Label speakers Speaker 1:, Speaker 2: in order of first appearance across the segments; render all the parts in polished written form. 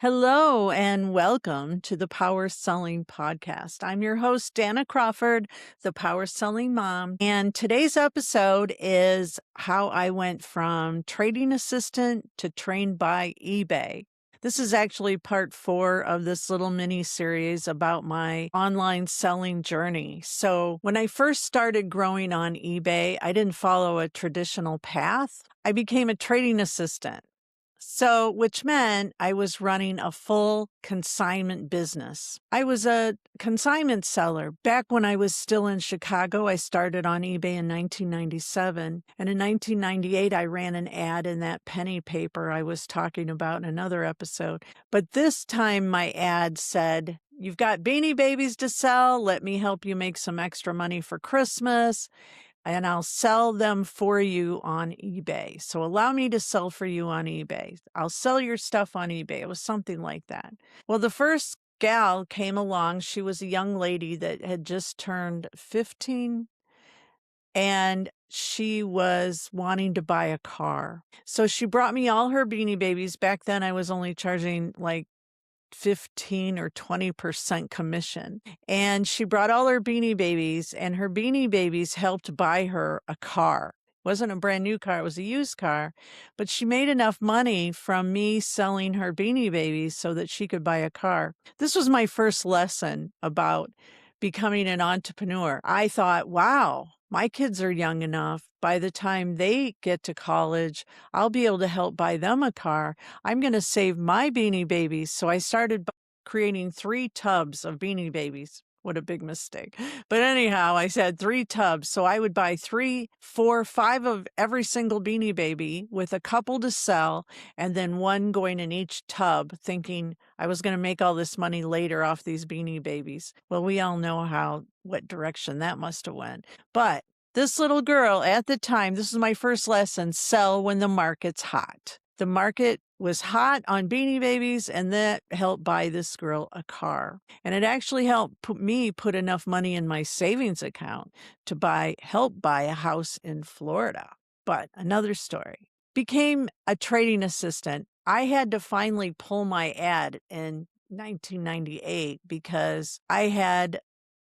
Speaker 1: Hello and welcome to the Power Selling Podcast. I'm your host, Danna Crawford, the Power Selling Mom. And today's episode is how I went from trading assistant to trained by eBay. This is actually part 4 of this little mini series about my online selling journey. So when I first started growing on eBay, I didn't follow a traditional path. I became a trading assistant. So, which meant I was running a full consignment business. I was a consignment seller. Back when I was still in Chicago, I started on eBay in 1997. And in 1998, I ran an ad in that penny paper I was talking about in another episode. But this time, my ad said, "You've got Beanie Babies to sell. Let me help you make some extra money for Christmas, and I'll sell them for you on eBay. So allow me to sell for you on eBay. I'll sell your stuff on eBay." It was something like that. Well, the first gal came along. She was a young lady that had just turned 15, and she was wanting to buy a car. So she brought me all her Beanie Babies. Back then, I was only charging like 15 or 20% commission. And she brought all her Beanie Babies, and her Beanie Babies helped buy her a car. It wasn't a brand new car, it was a used car, but she made enough money from me selling her Beanie Babies so that she could buy a car. This was my first lesson about becoming an entrepreneur. I thought, wow, my kids are young enough. By the time they get to college, I'll be able to help buy them a car. I'm going to save my Beanie Babies. So I started creating 3 tubs of Beanie Babies. What a big mistake. But anyhow, I said 3 tubs. So I would buy 3, 4, 5 of every single Beanie Baby with a couple to sell, and then one going in each tub, thinking I was going to make all this money later off these Beanie Babies. Well, we all know what direction that must have went. But this little girl at the time, this was my first lesson, sell when the market's hot. The market was hot on Beanie Babies, and that helped buy this girl a car. And it actually helped me put enough money in my savings account to help buy a house in Florida. But another story. Became a trading assistant. I had to finally pull my ad in 1998 because I had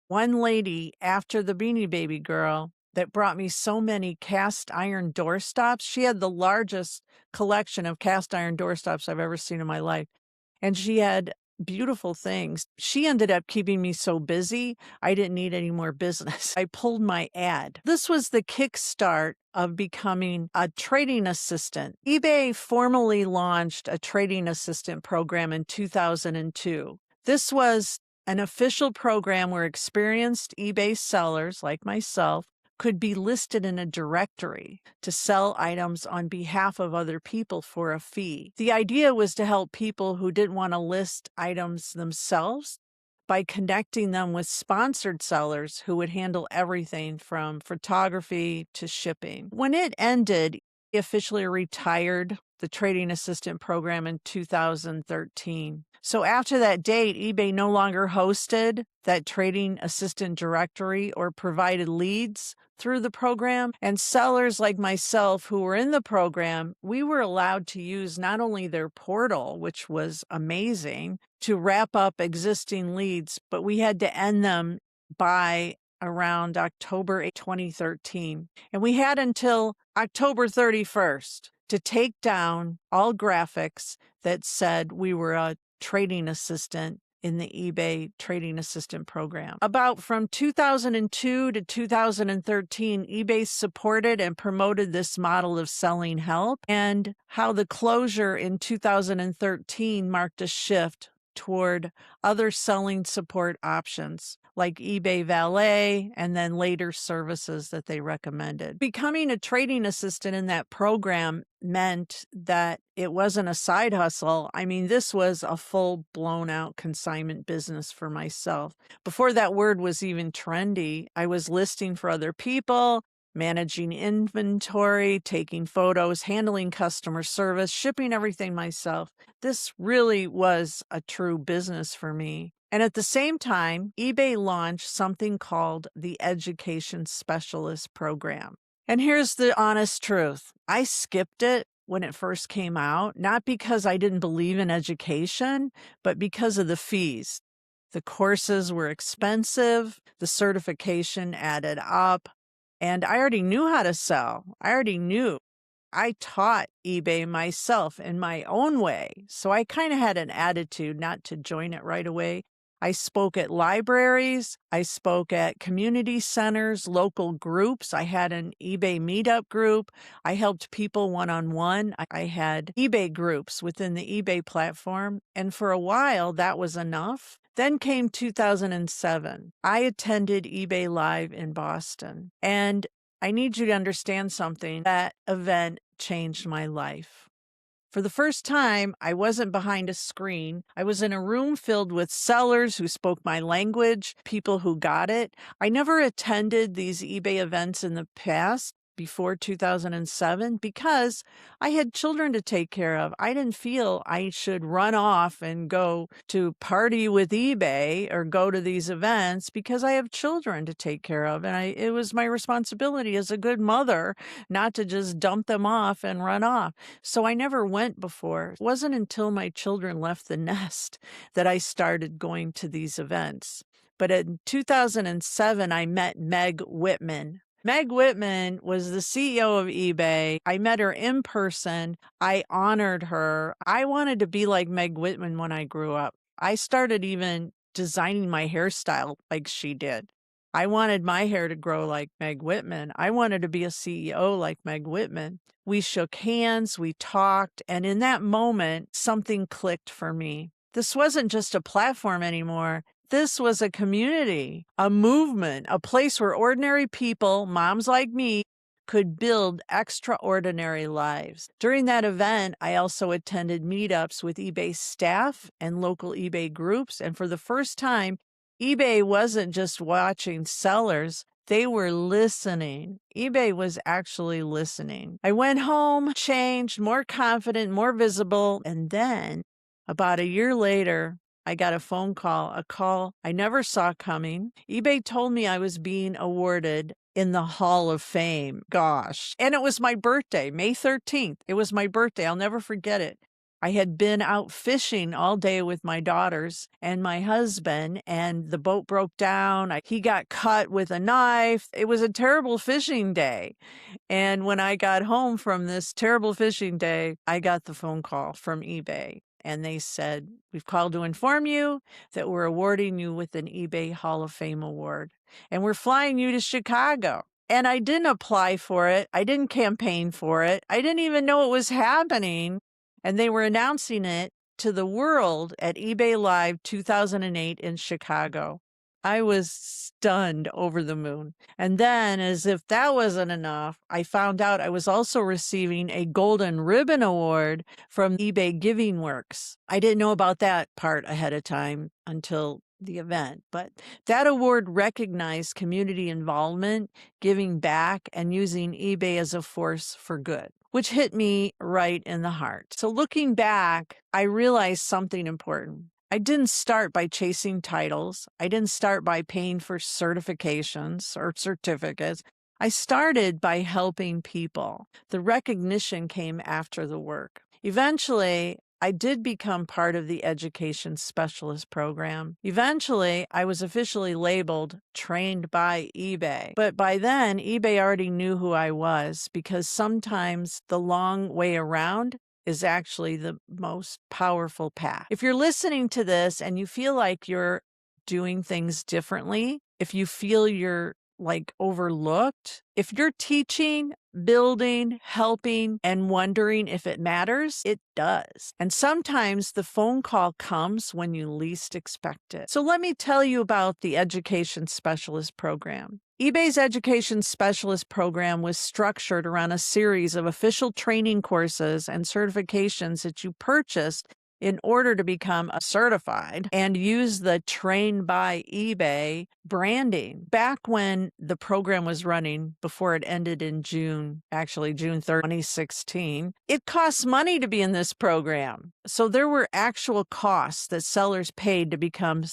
Speaker 1: one lady after the Beanie Baby girl that brought me so many cast iron doorstops. She had the largest collection of cast iron doorstops I've ever seen in my life. And she had beautiful things. She ended up keeping me so busy, I didn't need any more business. I pulled my ad. This was the kickstart of becoming a trading assistant. eBay formally launched a trading assistant program in 2002. This was an official program where experienced eBay sellers like myself could be listed in a directory to sell items on behalf of other people for a fee. The idea was to help people who didn't want to list items themselves by connecting them with sponsored sellers who would handle everything from photography to shipping. When it ended, he officially retired the trading assistant program in 2013. So after that date, eBay no longer hosted that trading assistant directory or provided leads through the program. And sellers like myself who were in the program, we were allowed to use not only their portal, which was amazing, to wrap up existing leads, but we had to end them by around October 2013. And we had until October 31st to take down all graphics that said we were a trading assistant in the eBay trading assistant program. About from 2002 to 2013, eBay supported and promoted this model of selling help, and how the closure in 2013 marked a shift toward other selling support options like eBay Valet and then later services that they recommended. Becoming a trading assistant in that program meant that it wasn't a side hustle. I mean, this was a full blown out consignment business for myself. Before that word was even trendy, I was listing for other people, managing inventory, taking photos, handling customer service, shipping everything myself. This really was a true business for me. And at the same time, eBay launched something called the Education Specialist Program. And here's the honest truth. I skipped it when it first came out, not because I didn't believe in education, but because of the fees. The courses were expensive, the certification added up, and I already knew how to sell. I already knew. I taught eBay myself in my own way. So I kind of had an attitude not to join it right away. I spoke at libraries. I spoke at community centers, local groups. I had an eBay meetup group. I helped people one-on-one. I had eBay groups within the eBay platform. And for a while, that was enough. Then came 2007. I attended eBay Live in Boston. And I need you to understand something. That event changed my life. For the first time, I wasn't behind a screen. I was in a room filled with sellers who spoke my language, people who got it. I never attended these eBay events in the past before 2007 because I had children to take care of. I didn't feel I should run off and go to party with eBay or go to these events because I have children to take care of. And it was my responsibility as a good mother not to just dump them off and run off. So I never went before. It wasn't until my children left the nest that I started going to these events. But in 2007, I met Meg Whitman. Meg Whitman was the CEO of eBay. I met her in person. I honored her. I wanted to be like Meg Whitman when I grew up. I started even designing my hairstyle like she did. I wanted my hair to grow like Meg Whitman. I wanted to be a CEO like Meg Whitman. We shook hands, we talked, and in that moment, something clicked for me. This wasn't just a platform anymore. This was a community, a movement, a place where ordinary people, moms like me, could build extraordinary lives. During that event, I also attended meetups with eBay staff and local eBay groups. And for the first time, eBay wasn't just watching sellers, they were listening. eBay was actually listening. I went home, changed, more confident, more visible. And then about a year later, I got a phone call, a call I never saw coming. eBay told me I was being awarded in the Hall of Fame. Gosh. And it was my birthday, May 13th. It was my birthday. I'll never forget it. I had been out fishing all day with my daughters and my husband, and the boat broke down. He got cut with a knife. It was a terrible fishing day. And when I got home from this terrible fishing day, I got the phone call from eBay. And they said, we've called to inform you that we're awarding you with an eBay Hall of Fame award. And we're flying you to Chicago. And I didn't apply for it. I didn't campaign for it. I didn't even know it was happening. And they were announcing it to the world at eBay Live 2008 in Chicago. I was stunned, over the moon. And then, as if that wasn't enough, I found out I was also receiving a Golden Ribbon Award from eBay Giving Works. I didn't know about that part ahead of time until the event, but that award recognized community involvement, giving back, and using eBay as a force for good, which hit me right in the heart. So looking back, I realized something important. I didn't start by chasing titles. I didn't start by paying for certifications or certificates. I started by helping people. The recognition came after the work. Eventually, I did become part of the education specialist program. Eventually, I was officially labeled trained by eBay. But by then, eBay already knew who I was because sometimes the long way around is actually the most powerful path. If you're listening to this and you feel like you're doing things differently, if you feel you're like overlooked, if you're teaching, building, helping, and wondering if it matters, it does. And sometimes the phone call comes when you least expect it. So let me tell you about the Education Specialist Program. eBay's Education Specialist Program was structured around a series of official training courses and certifications that you purchased in order to become certified and use the Trained by eBay branding. Back when the program was running, before it ended in June 3rd, 2016, it costs money to be in this program. So there were actual costs that sellers paid to become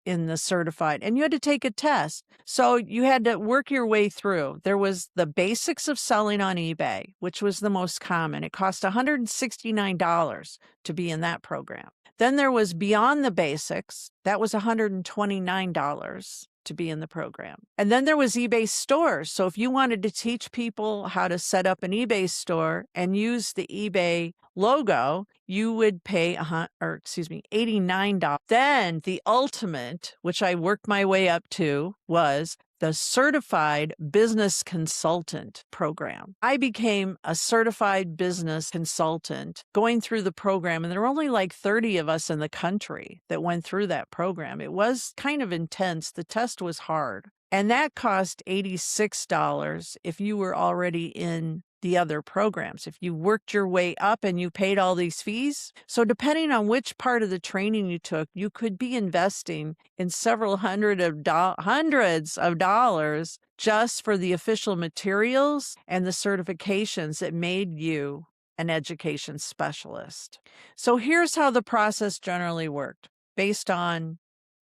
Speaker 1: in the certified, and you had to take a test. So you had to work your way through. There was the basics of selling on eBay, which was the most common. It cost $169 to be in that program. Then there was Beyond the Basics. That was $129 to be in the program. And then there was eBay stores. So if you wanted to teach people how to set up an eBay store and use the eBay logo, you would pay $89. Then the ultimate, which I worked my way up to, was the Certified Business Consultant program. I became a certified business consultant going through the program, and there were only like 30 of us in the country that went through that program. It was kind of intense. The test was hard, and that cost $86 if you were already in the other programs. If you worked your way up and you paid all these fees. So depending on which part of the training you took, you could be investing in several hundreds of dollars just for the official materials and the certifications that made you an education specialist. So here's how the process generally worked based on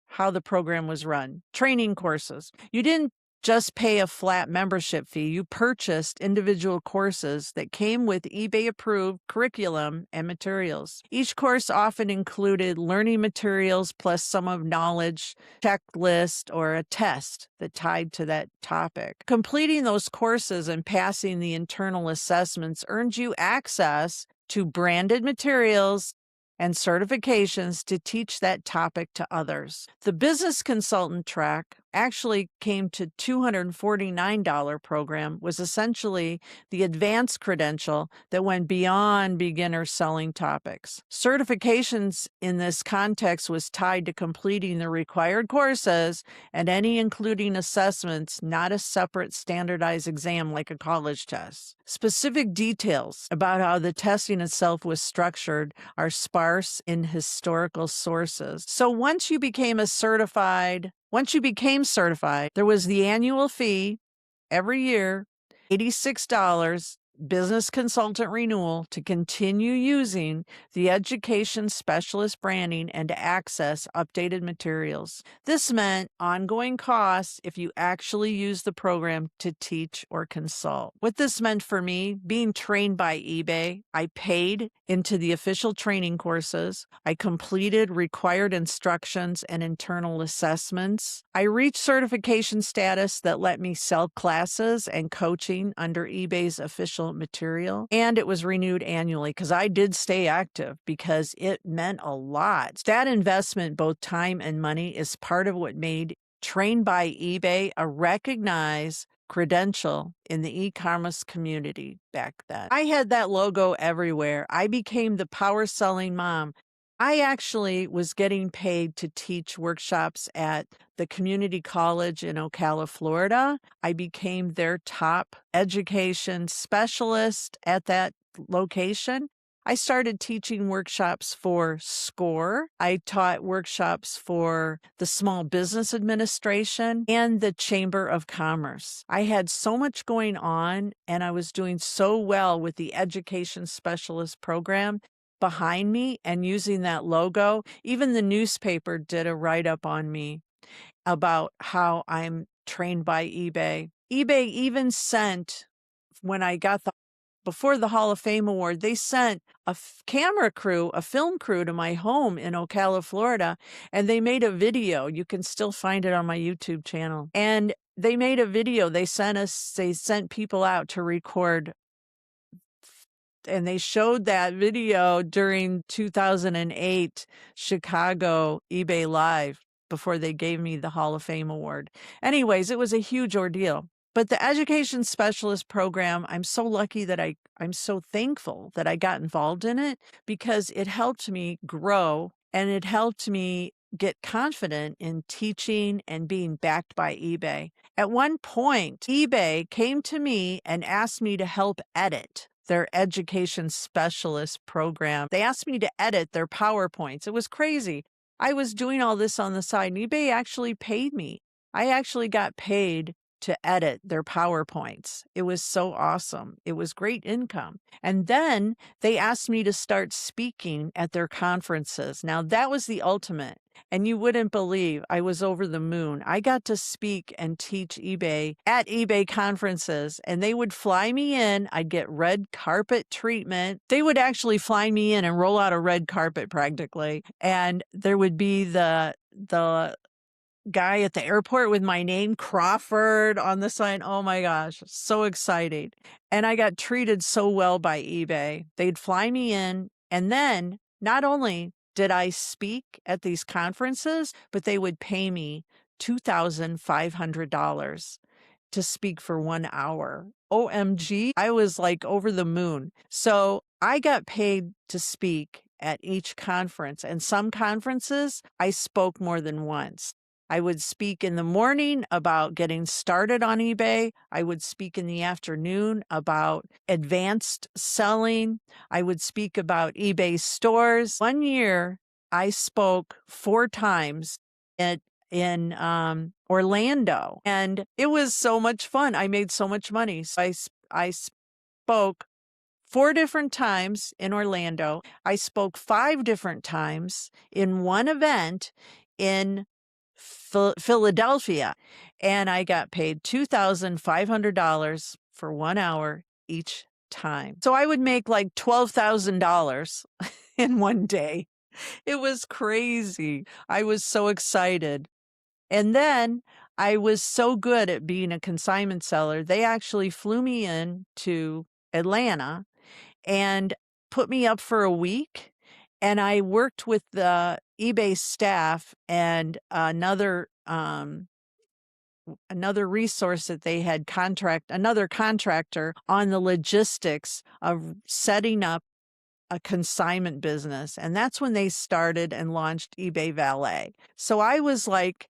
Speaker 1: how the program was run. Training courses. You didn't just pay a flat membership fee. You purchased individual courses that came with eBay-approved curriculum and materials. Each course often included learning materials plus some of knowledge, checklist, or a test that tied to that topic. Completing those courses and passing the internal assessments earned you access to branded materials and certifications to teach that topic to others. The business consultant track actually came to $249 program, was essentially the advanced credential that went beyond beginner selling topics. Certifications in this context was tied to completing the required courses and any including assessments, not a separate standardized exam like a college test. Specific details about how the testing itself was structured are sparse in historical sources. So once you became certified, there was the annual fee every year, $86, business consultant renewal to continue using the education specialist branding and to access updated materials. This meant ongoing costs if you actually use the program to teach or consult. What this meant for me, being trained by eBay, I paid into the official training courses. I completed required instructions and internal assessments. I reached certification status that let me sell classes and coaching under eBay's official material, and it was renewed annually because I did stay active because it meant a lot. That investment, both time and money, is part of what made Trained by eBay a recognized credential in the e-commerce community back then. I had that logo everywhere. I became the power selling mom. I actually was getting paid to teach workshops at the community college in Ocala, Florida. I became their top education specialist at that location. I started teaching workshops for SCORE. I taught workshops for the Small Business Administration and the Chamber of Commerce. I had so much going on, and I was doing so well with the Education Specialist program behind me and using that logo. Even the newspaper did a write-up on me about how I'm trained by eBay. eBay even sent, when I got before the Hall of Fame Award, they sent a camera crew, a film crew to my home in Ocala, Florida, and they made a video. You can still find it on my YouTube channel. And they made a video. They sent people out to record, and they showed that video during 2008 Chicago eBay Live before they gave me the Hall of Fame Award. Anyways, it was a huge ordeal. But the Education Specialist program, I'm so lucky that I'm so thankful that I got involved in it because it helped me grow and it helped me get confident in teaching and being backed by eBay. At one point, eBay came to me and asked me to help edit their Education Specialist program. They asked me to edit their PowerPoints. It was crazy. I was doing all this on the side, and eBay actually paid me I actually got paid to edit their PowerPoints. It was so awesome. It was great income. And then they asked me to start speaking at their conferences. Now, that was the ultimate. And you wouldn't believe, I was over the moon. I got to speak and teach eBay at eBay conferences, and they would fly me in. I'd get red carpet treatment. They would actually fly me in and roll out a red carpet practically. And there would be the guy at the airport with my name, Crawford, on the sign. Oh my gosh, so exciting. And I got treated so well by eBay. They'd fly me in, and then not only did I speak at these conferences, but they would pay me $2,500 to speak for 1 hour. OMG, I was like over the moon. So I got paid to speak at each conference, and some conferences I spoke more than once. I would speak in the morning about getting started on eBay. I would speak in the afternoon about advanced selling. I would speak about eBay stores. One year, I spoke 4 times in Orlando, and it was so much fun. I made so much money. So I spoke 4 different times in Orlando. I spoke 5 different times in one event in Philadelphia, and I got paid $2,500 for 1 hour each time. So I would make like $12,000 in one day. It was crazy. I was so excited. And then I was so good at being a consignment seller, they actually flew me in to Atlanta and put me up for a week. And I worked with the eBay staff and another resource that they had another contractor on the logistics of setting up a consignment business. And that's when they started and launched eBay Valet. So I was like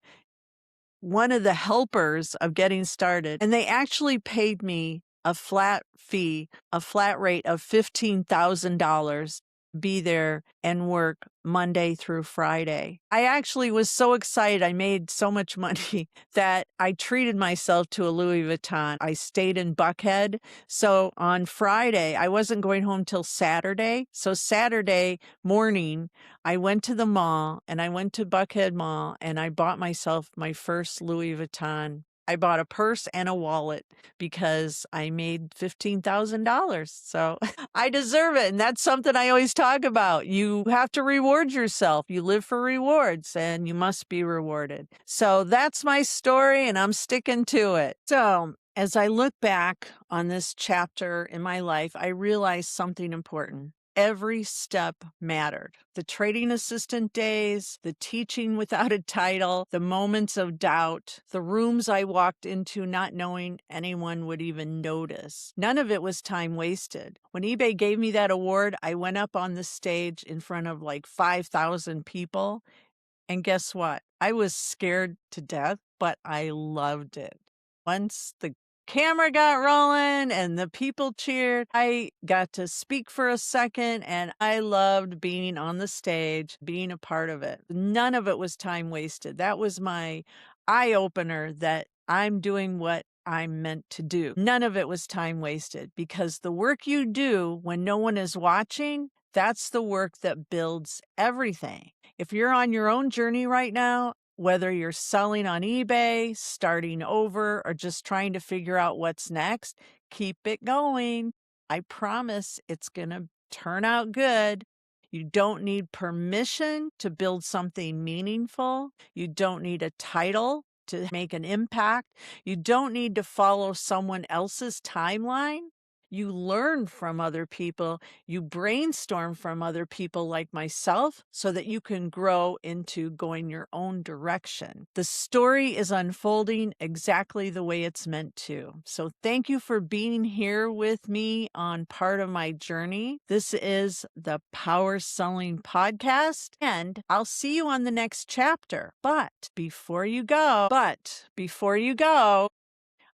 Speaker 1: one of the helpers of getting started. And they actually paid me a flat fee, a flat rate of $15,000 be there and work Monday through Friday. I actually was so excited. I made so much money that I treated myself to a Louis Vuitton. I stayed in Buckhead. So on Friday, I wasn't going home till Saturday. So Saturday morning, I went to the mall, and I went to Buckhead Mall, and I bought myself my first Louis Vuitton. I bought a purse and a wallet because I made $15,000. So I deserve it. And that's something I always talk about. You have to reward yourself. You live for rewards, and you must be rewarded. So that's my story, and I'm sticking to it. So as I look back on this chapter in my life, I realized something important. Every step mattered. The trading assistant days, the teaching without a title, the moments of doubt, the rooms I walked into not knowing anyone would even notice. None of it was time wasted. When eBay gave me that award, I went up on the stage in front of like 5,000 people. And guess what? I was scared to death, but I loved it. Once the camera got rolling and the people cheered, I got to speak for a second, and I loved being on the stage, being a part of it. None of it was time wasted. That was my eye opener that I'm doing what I'm meant to do. None of it was time wasted, because the work you do when no one is watching, that's the work that builds everything. If you're on your own journey right now, whether you're selling on eBay, starting over, or just trying to figure out what's next, keep it going. I promise it's going to turn out good. You don't need permission to build something meaningful. You don't need a title to make an impact. You don't need to follow someone else's timeline. You learn from other people. You brainstorm from other people like myself so that you can grow into going your own direction. The story is unfolding exactly the way it's meant to. So thank you for being here with me on part of my journey. This is the Power Selling Podcast, and I'll see you on the next chapter. But before you go,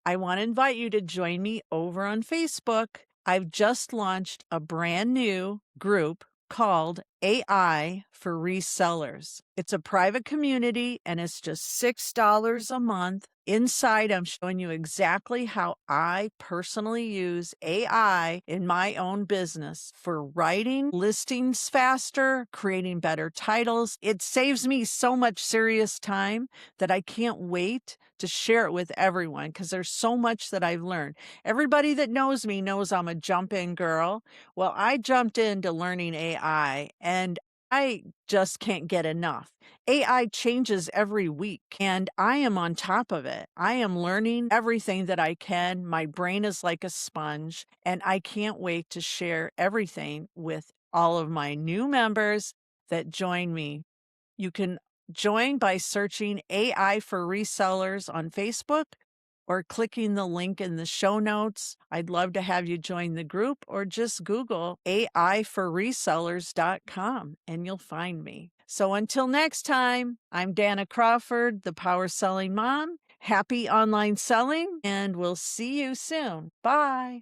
Speaker 1: I want to invite you to join me over on Facebook. I've just launched a brand new group called AI for Resellers. It's a private community and it's just $6 a month. Inside, I'm showing you exactly how I personally use AI in my own business for writing listings faster, creating better titles. It saves me so much serious time that I can't wait to share it with everyone because there's so much that I've learned. Everybody that knows me knows I'm a jump in girl. Well, I jumped into learning AI and I just can't get enough. AI changes every week and I am on top of it. I am learning everything that I can. My brain is like a sponge and I can't wait to share everything with all of my new members that join me. You can join by searching AI for Resellers on Facebook or clicking the link in the show notes. I'd love to have you join the group or just Google aiforresellers.com and you'll find me. So until next time, I'm Danna Crawford, the Power Selling Mom. Happy online selling, and we'll see you soon. Bye.